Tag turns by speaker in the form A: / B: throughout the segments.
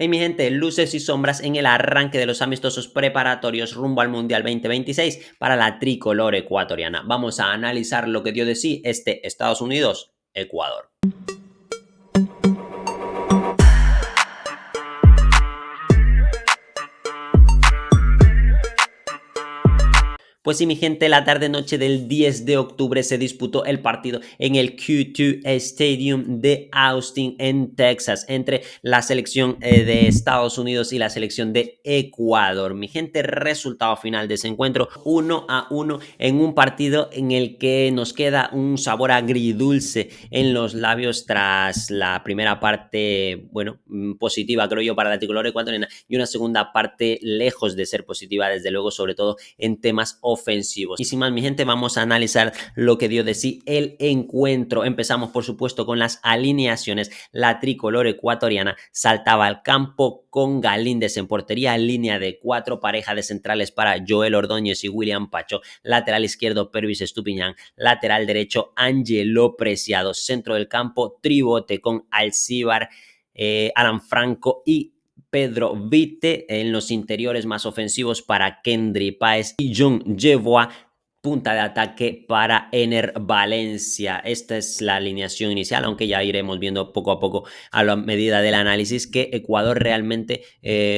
A: Hey mi gente, luces y sombras en el arranque de los amistosos preparatorios rumbo al Mundial 2026 para la tricolor ecuatoriana. Vamos a analizar lo que dio de sí este Estados Unidos-Ecuador. Pues sí, mi gente, la tarde-noche del 10 de octubre se disputó el partido en el Q2 Stadium de Austin, en Texas, entre la selección de Estados Unidos y la selección de Ecuador. Mi gente, resultado final de ese encuentro, 1-1 en un partido en el que nos queda un sabor agridulce en los labios tras la primera parte, bueno, positiva, creo yo, para la tricolor ecuatoriana, y una segunda parte lejos de ser positiva, desde luego, sobre todo en temas ofensivos. Y sin más, mi gente, vamos a analizar lo que dio de sí el encuentro. Empezamos, por supuesto, con las alineaciones. La tricolor ecuatoriana saltaba al campo con Galíndez en portería, línea de 4, pareja de centrales para Joel Ordóñez y William Pacho, lateral izquierdo Pervis Estupiñán, lateral derecho Angelo Preciado, centro del campo tribote con Alcíbar, Alan Franco y Pedro Vite, en los interiores más ofensivos para Kendry Páez y John Yeboah, punta de ataque para Ener Valencia. Esta es la alineación inicial, aunque ya iremos viendo poco a poco a la medida del análisis que Ecuador realmente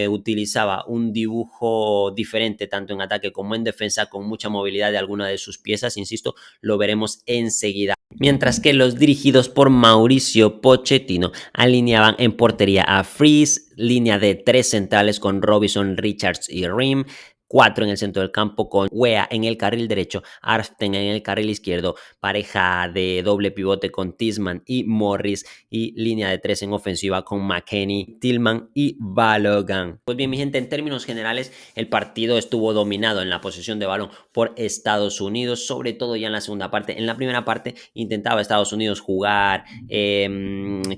A: utilizaba un dibujo diferente tanto en ataque como en defensa, con mucha movilidad de alguna de sus piezas, insisto, lo veremos enseguida. Mientras que los dirigidos por Mauricio Pochettino alineaban en portería a Freeze, línea de 3 centrales con Robinson, Richards y Rim, 4 en el centro del campo con Wea en el carril derecho, Arsten en el carril izquierdo, pareja de doble pivote con Tisman y Morris, y línea de 3 en ofensiva con McKennie, Tillman y Balogan. Pues bien, mi gente, en términos generales el partido estuvo dominado en la posesión de balón por Estados Unidos, sobre todo ya en la segunda parte. En la primera parte intentaba Estados Unidos jugar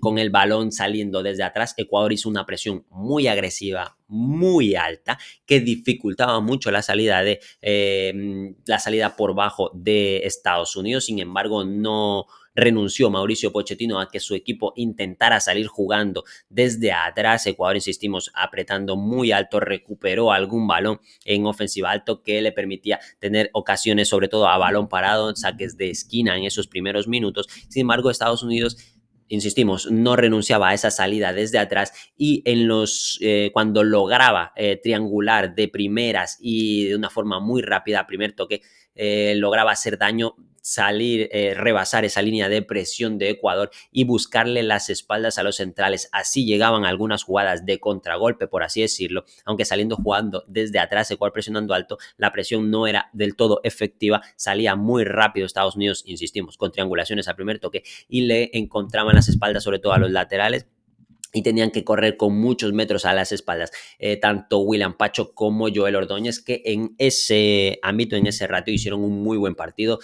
A: con el balón saliendo desde atrás. Ecuador hizo una presión muy agresiva, muy alta, que dificultaba mucho la salida por bajo de Estados Unidos. Sin embargo, no renunció Mauricio Pochettino a que su equipo intentara salir jugando desde atrás. Ecuador, insistimos, apretando muy alto, recuperó algún balón en ofensiva alto que le permitía tener ocasiones, sobre todo a balón parado, saques de esquina en esos primeros minutos. Sin embargo, Estados Unidos, insistimos, no renunciaba a esa salida desde atrás, y cuando lograba triangular de primeras y de una forma muy rápida, primer toque, lograba hacer daño, salir, rebasar esa línea de presión de Ecuador y buscarle las espaldas a los centrales. Así llegaban algunas jugadas de contragolpe, por así decirlo, aunque saliendo jugando desde atrás, Ecuador presionando alto, la presión no era del todo efectiva, salía muy rápido Estados Unidos, insistimos, con triangulaciones al primer toque, y le encontraban las espaldas, sobre todo a los laterales, y tenían que correr con muchos metros a las espaldas, tanto William Pacho como Joel Ordóñez, que en ese ámbito, en ese ratio, hicieron un muy buen partido.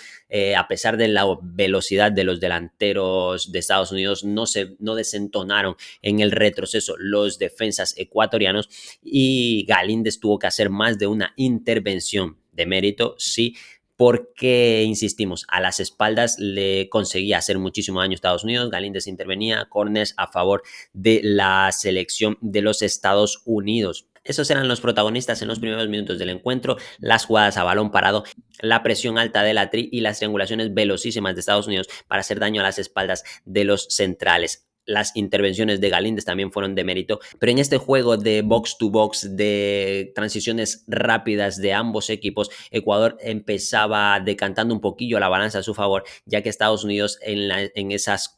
A: A pesar de la velocidad de los delanteros de Estados Unidos, no desentonaron en el retroceso los defensas ecuatorianos, y Galíndez tuvo que hacer más de una intervención de mérito, sí, porque, insistimos, a las espaldas le conseguía hacer muchísimo daño a Estados Unidos. Galíndez intervenía, corners a favor de la selección de los Estados Unidos. Esos eran los protagonistas en los primeros minutos del encuentro: las jugadas a balón parado, la presión alta de la tri y las triangulaciones velocísimas de Estados Unidos para hacer daño a las espaldas de los centrales. Las intervenciones de Galíndez también fueron de mérito, pero en este juego de box to box, de transiciones rápidas de ambos equipos, Ecuador empezaba decantando un poquillo la balanza a su favor, ya que Estados Unidos en esas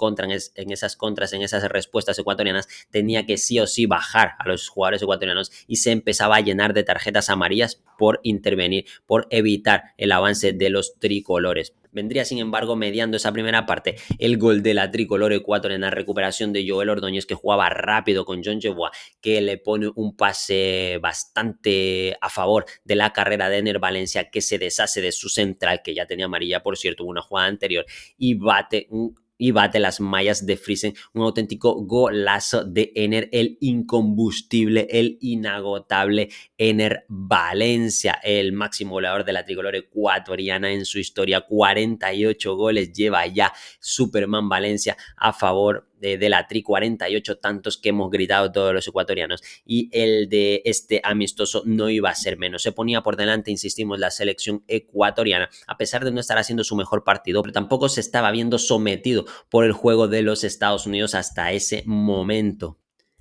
A: respuestas ecuatorianas tenía que sí o sí bajar a los jugadores ecuatorianos, y se empezaba a llenar de tarjetas amarillas por intervenir, por evitar el avance de los tricolores. Vendría, sin embargo, mediando esa primera parte, el gol de la tricolor ecuatoriana, recuperación de Joel Ordóñez, que jugaba rápido con John Yeboah, que le pone un pase bastante a favor de la carrera de Ener Valencia, que se deshace de su central, que ya tenía amarilla, por cierto, una jugada anterior, y bate las mallas de Friesen. Un auténtico golazo de Ener, el incombustible, el inagotable Ener Valencia, el máximo goleador de la tricolor ecuatoriana en su historia. 48 goles lleva ya Superman Valencia a favor de la Tri, 48 tantos que hemos gritado todos los ecuatorianos, y el de este amistoso no iba a ser menos. Se ponía por delante, insistimos, la selección ecuatoriana, a pesar de no estar haciendo su mejor partido, pero tampoco se estaba viendo sometido por el juego de los Estados Unidos hasta ese momento.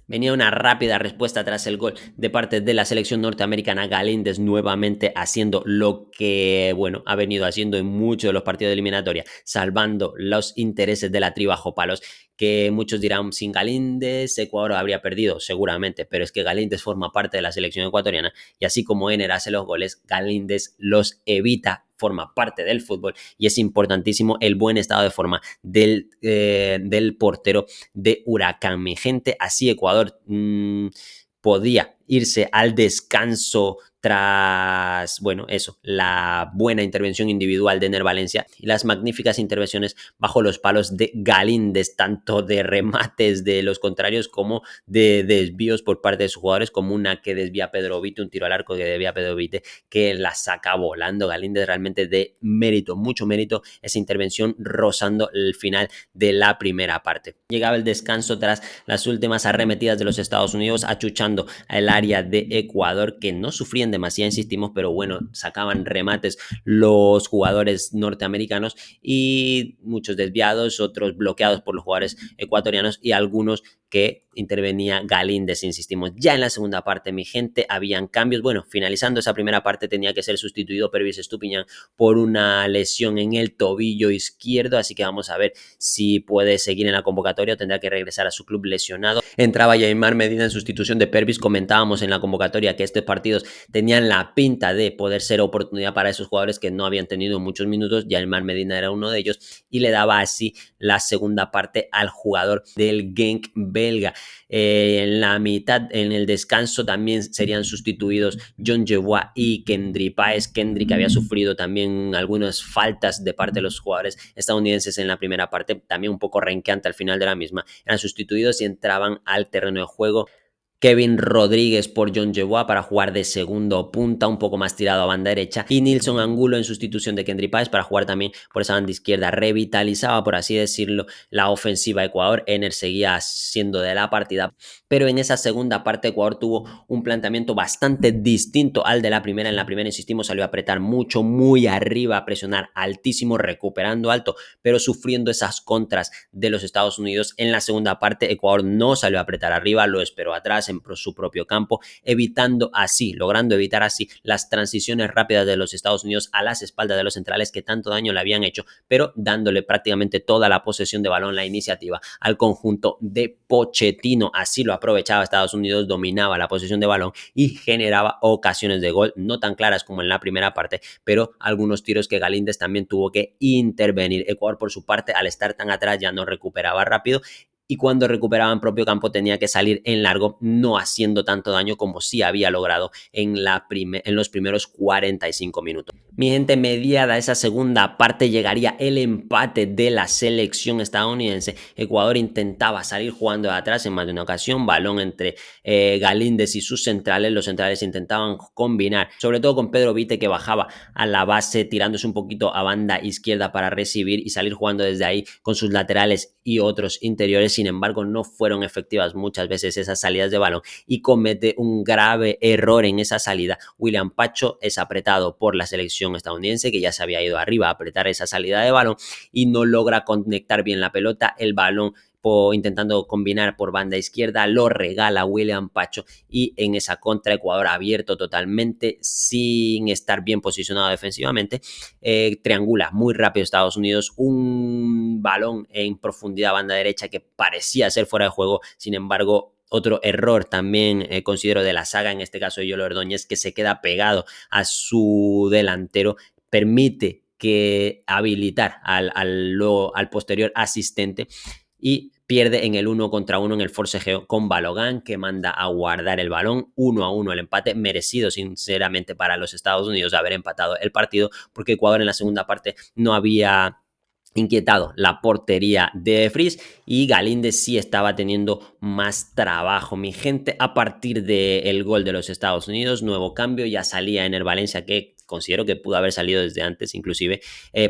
A: Venía una rápida respuesta tras el gol de parte de la selección norteamericana. Galíndez nuevamente haciendo lo que, bueno, ha venido haciendo en muchos de los partidos de eliminatoria, salvando los intereses de la Tri bajo palos, que muchos dirán, sin Galíndez Ecuador habría perdido, seguramente, pero es que Galíndez forma parte de la selección ecuatoriana y así como Ener hace los goles, Galíndez los evita, forma parte del fútbol y es importantísimo el buen estado de forma del portero de Huracán. Mi gente, así Ecuador podía irse al descanso tras, bueno, eso, la buena intervención individual de Ener Valencia y las magníficas intervenciones bajo los palos de Galíndez, tanto de remates de los contrarios como de desvíos por parte de sus jugadores, como una que desvía a Pedro Vite, un tiro al arco que desvía a Pedro Vite, que la saca volando. Galíndez realmente de mérito, mucho mérito, esa intervención rozando el final de la primera parte. Llegaba el descanso tras las últimas arremetidas de los Estados Unidos, achuchando el área de Ecuador, que no sufrían demasiado, insistimos, pero bueno, sacaban remates los jugadores norteamericanos y muchos desviados, otros bloqueados por los jugadores ecuatorianos y algunos que intervenía Galíndez, insistimos. Ya en la segunda parte, mi gente, habían cambios. Bueno, finalizando esa primera parte tenía que ser sustituido Pervis Estupiñán por una lesión en el tobillo izquierdo, así que vamos a ver si puede seguir en la convocatoria o tendrá que regresar a su club lesionado. Entraba Yaimar Medina en sustitución de Pervis. Comentábamos en la convocatoria que estos partidos tenían la pinta de poder ser oportunidad para esos jugadores que no habían tenido muchos minutos. Yaimar Medina era uno de ellos y le daba así la segunda parte al jugador del Genk belga. En la mitad, en el descanso, también serían sustituidos John Yeboah y Kendry Páez. Kendry, que había sufrido también algunas faltas de parte de los jugadores estadounidenses en la primera parte, también un poco renqueante al final de la misma, eran sustituidos y entraban al terreno de juego Kevin Rodríguez por John Yeboah para jugar de segundo punta, un poco más tirado a banda derecha, y Nilson Angulo en sustitución de Kendry Páez para jugar también por esa banda izquierda. Revitalizaba, por así decirlo, la ofensiva de Ecuador. Ener seguía siendo de la partida, pero en esa segunda parte Ecuador tuvo un planteamiento bastante distinto al de la primera. En la primera, insistimos, salió a apretar mucho, muy arriba, a presionar altísimo, recuperando alto, pero sufriendo esas contras de los Estados Unidos. En la segunda parte Ecuador no salió a apretar arriba, lo esperó atrás en su propio campo, logrando evitar así las transiciones rápidas de los Estados Unidos a las espaldas de los centrales que tanto daño le habían hecho, pero dándole prácticamente toda la posesión de balón, la iniciativa al conjunto de Pochettino. Así lo aprovechaba Estados Unidos, dominaba la posesión de balón y generaba ocasiones de gol, no tan claras como en la primera parte, pero algunos tiros que Galíndez también tuvo que intervenir. Ecuador, por su parte, al estar tan atrás, ya no recuperaba rápido y cuando recuperaba en propio campo tenía que salir en largo, no haciendo tanto daño como sí había logrado en los primeros 45 minutos. Mi gente, mediada esa segunda parte llegaría el empate de la selección estadounidense. Ecuador intentaba salir jugando de atrás en más de una ocasión, balón entre Galíndez y sus centrales. Los centrales intentaban combinar, sobre todo con Pedro Vite, que bajaba a la base tirándose un poquito a banda izquierda para recibir y salir jugando desde ahí con sus laterales y otros interiores. Sin embargo, no fueron efectivas muchas veces esas salidas de balón y comete un grave error en esa salida. William Pacho es apretado por la selección estadounidense, que ya se había ido arriba a apretar esa salida de balón y no logra conectar bien la pelota. El balón, intentando combinar por banda izquierda, lo regala William Pacho y en esa contra Ecuador abierto totalmente sin estar bien posicionado defensivamente, triangula muy rápido Estados Unidos un balón en profundidad banda derecha que parecía ser fuera de juego. Sin embargo, otro error también considero de la saga, en este caso de Yolo Ordóñez, que se queda pegado a su delantero, permite que habilitar al posterior asistente y pierde en el 1 contra 1 en el forcejeo con Balogan, que manda a guardar el balón. 1-1 el empate, merecido sinceramente para los Estados Unidos haber empatado el partido, porque Ecuador en la segunda parte no había inquietado la portería de Fries y Galíndez sí estaba teniendo más trabajo. Mi gente, a partir del gol de los Estados Unidos, nuevo cambio, ya salía en el Valencia, que considero que pudo haber salido desde antes inclusive,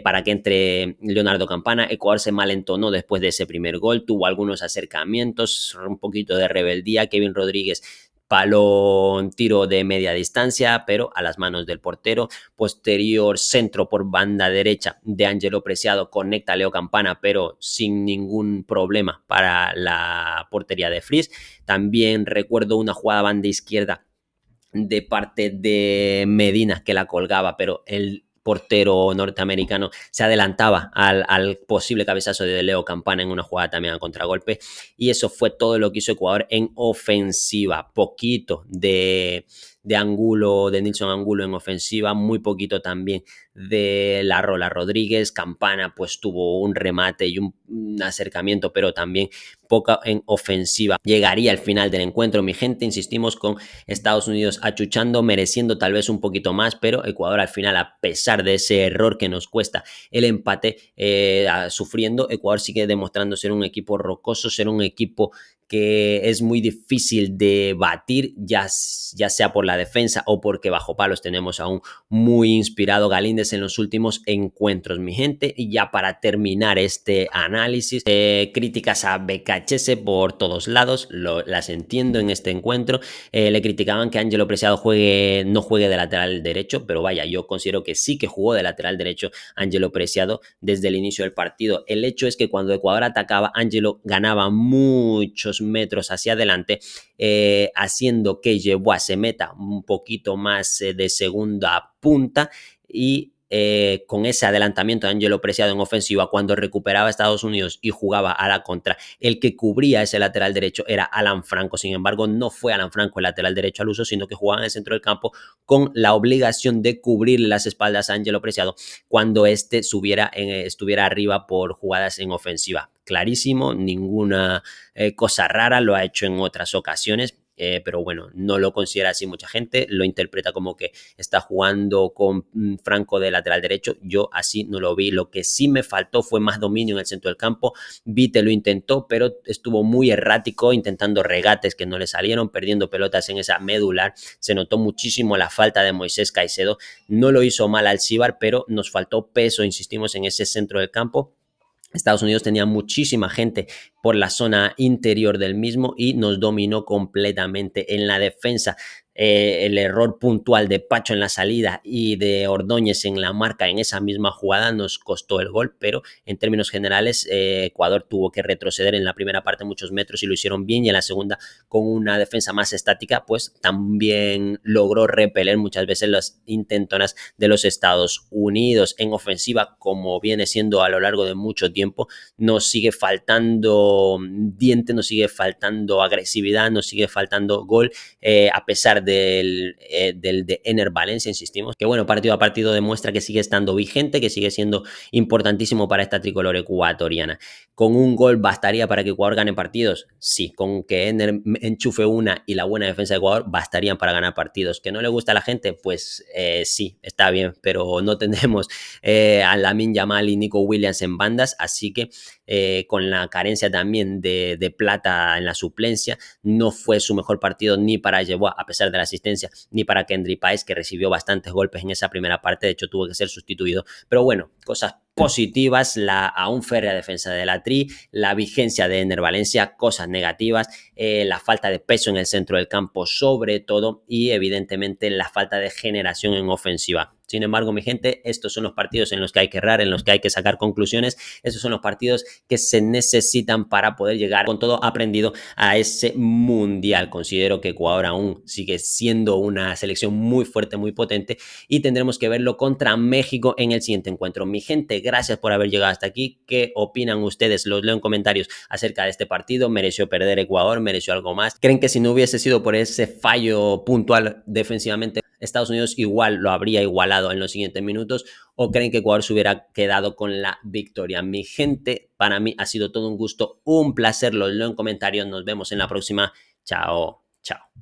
A: para que entre Leonardo Campana. Ecuador se malentonó después de ese primer gol, tuvo algunos acercamientos, un poquito de rebeldía. Kevin Rodríguez palo, tiro de media distancia, pero a las manos del portero. Posterior centro por banda derecha de Angelo Preciado, conecta a Leo Campana, pero sin ningún problema para la portería de Fries. También recuerdo una jugada banda izquierda de parte de Medina que la colgaba, pero el portero norteamericano se adelantaba al posible cabezazo de Leo Campana en una jugada también a contragolpe, y eso fue todo lo que hizo Ecuador en ofensiva. Poquito de Angulo, de Nilson Angulo en ofensiva, muy poquito también de La Rola Rodríguez. Campana pues tuvo un remate y un acercamiento, pero también poca en ofensiva. Llegaría al final del encuentro, mi gente, insistimos, con Estados Unidos achuchando, mereciendo tal vez un poquito más, pero Ecuador al final, a pesar de ese error que nos cuesta el empate, sufriendo, Ecuador sigue demostrando ser un equipo rocoso, ser un equipo que es muy difícil de batir, ya sea por la defensa o porque bajo palos tenemos a un muy inspirado Galíndez en los últimos encuentros, mi gente. Y ya para terminar este análisis, críticas a BKHS por todos lados, las entiendo en este encuentro. Le criticaban que Angelo Preciado no juegue de lateral derecho, pero vaya, yo considero que sí que jugó de lateral derecho Angelo Preciado desde el inicio del partido. El hecho es que cuando Ecuador atacaba, Angelo ganaba muchos metros hacia adelante, haciendo que Yeboah se meta un poquito más de segunda punta, y con ese adelantamiento de Angelo Preciado en ofensiva, cuando recuperaba Estados Unidos y jugaba a la contra, el que cubría ese lateral derecho era Alan Franco. Sin embargo, no fue Alan Franco el lateral derecho al uso, sino que jugaba en el centro del campo con la obligación de cubrirle las espaldas a Angelo Preciado cuando éste estuviera arriba por jugadas en ofensiva. Clarísimo, ninguna cosa rara, lo ha hecho en otras ocasiones. Pero bueno, no lo considera así mucha gente, lo interpreta como que está jugando con Franco de lateral derecho. Yo así no lo vi. Lo que sí me faltó fue más dominio en el centro del campo. Vite lo intentó, pero estuvo muy errático, intentando regates que no le salieron, perdiendo pelotas en esa medular. Se notó muchísimo la falta de Moisés Caicedo. No lo hizo mal Alcibar, pero nos faltó peso, insistimos, en ese centro del campo. Estados Unidos tenía muchísima gente por la zona interior del mismo y nos dominó completamente en la defensa. El error puntual de Pacho en la salida y de Ordóñez en la marca en esa misma jugada nos costó el gol, pero en términos generales Ecuador tuvo que retroceder en la primera parte muchos metros y lo hicieron bien, y en la segunda, con una defensa más estática, pues también logró repeler muchas veces las intentonas de los Estados Unidos. En ofensiva, como viene siendo a lo largo de mucho tiempo, nos sigue faltando diente, nos sigue faltando agresividad, nos sigue faltando gol, a pesar del de Ener Valencia, insistimos, que bueno, partido a partido demuestra que sigue estando vigente, que sigue siendo importantísimo para esta tricolor ecuatoriana. ¿Con un gol bastaría para que Ecuador gane partidos? Sí, con que Ener enchufe una y la buena defensa de Ecuador bastarían para ganar partidos. ¿Que no le gusta a la gente? Pues sí, está bien, pero no tendremos a Lamine Yamal y Nico Williams en bandas, así que con la carencia también de plata en la suplencia, no fue su mejor partido ni para Yeboah, a pesar de la asistencia, ni para Kendry Páez, que recibió bastantes golpes en esa primera parte, de hecho tuvo que ser sustituido. Pero bueno, cosas positivas, la aún férrea defensa de la Tri, la vigencia de Ener Valencia. Cosas negativas, la falta de peso en el centro del campo sobre todo, y evidentemente la falta de generación en ofensiva. Sin embargo, mi gente, estos son los partidos en los que hay que errar, en los que hay que sacar conclusiones. Estos son los partidos que se necesitan para poder llegar con todo aprendido a ese mundial. Considero que Ecuador aún sigue siendo una selección muy fuerte, muy potente, y tendremos que verlo contra México en el siguiente encuentro. Mi gente, gracias por haber llegado hasta aquí. ¿Qué opinan ustedes? Los leo en comentarios acerca de este partido. ¿Mereció perder Ecuador? ¿Mereció algo más? ¿Creen que si no hubiese sido por ese fallo puntual defensivamente, Estados Unidos igual lo habría igualado en los siguientes minutos? ¿O creen que Ecuador se hubiera quedado con la victoria? Mi gente, para mí ha sido todo un gusto, un placer. Los leo en comentarios. Nos vemos en la próxima. Chao, chao.